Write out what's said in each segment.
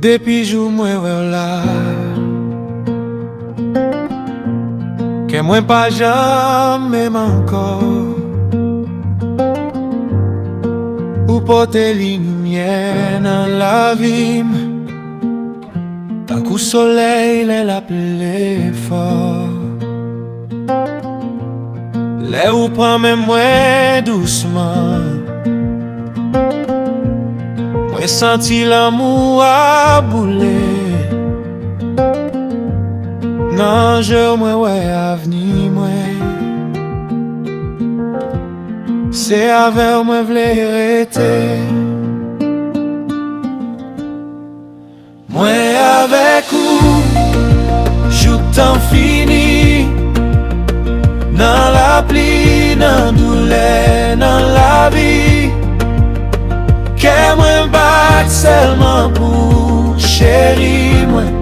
Depuis jou mwen wè la, ke mwen pa jam mèm ankor, ou pote linye nan la vim, takou soleil lè la ple fort. Lè ou pran mè mwen douceman, mwen santi l'amou a boule. Nan jè mwen wè avni mwen, se avè mwen vle rete. Mwen avèk ou, jouk tan fini, nan la pli, nan doule, nan la vi. Ke mwen bat selman pou chéri mwen,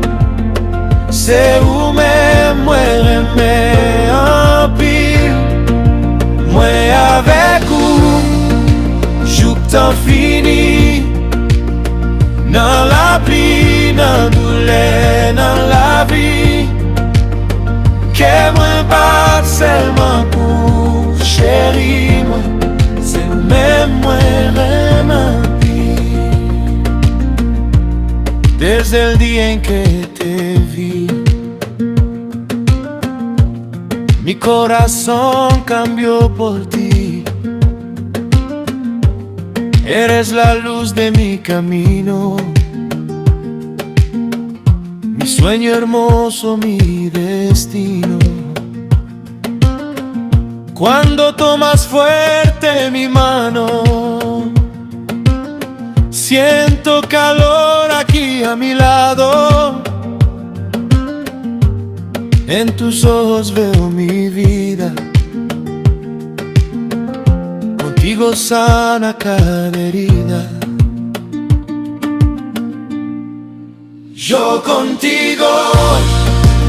se ou men mwen reme anpil. Mwen avèk ou, jouk tan fini, nan la pli, nan doule, nan la vi. Ke mwen bat selman pou chéri mwen, se ou men mwen reme anpil. Desde el día en que te vi, mi corazón cambió por ti. Eres la luz de mi camino, mi sueño hermoso, mi destino. Cuando tomas fuerte mi mano, siento calor aquí a mi lado. En tus ojos veo mi vida, contigo sana cada herida. Yo contigo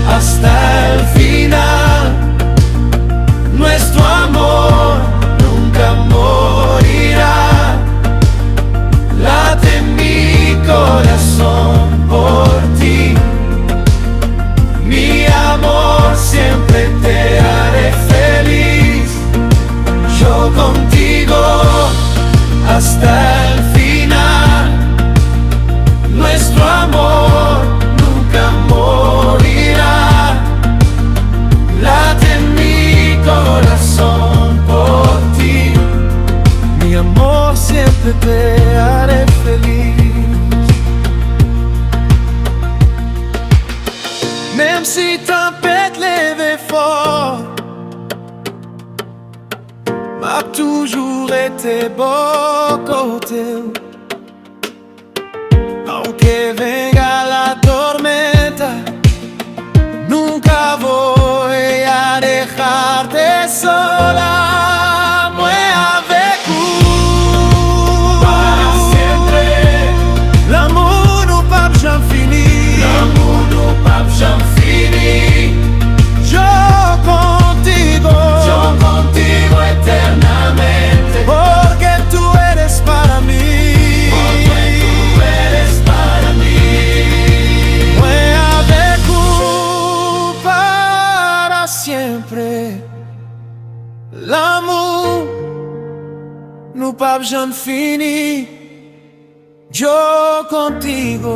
hasta el final, nuestro amor nunca morirá. Late mi corazón por ti, mi amor, siempre te haré feliz. Yo contigo hasta el final, nuestro amor nunca morirá. Late mi corazón por ti, mi amor, siempre te haré feliz. Même si tempête lève fort, m'a toujours été beau côté. Aunque venga la tormenta, nunca voy a dejarte sola. Mwen avèk ou, para siempre. L'amour nou pap jam fini, l'amour nou pap jam fini. Yo contigo eternamente, porque tú eres para mí, porque tú eres para mí. Mwen avèk ou para siempre. L'amour nou pap jam fini. Yo contigo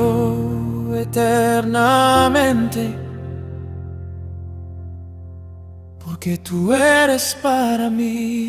eternamente, porque tú eres para mí.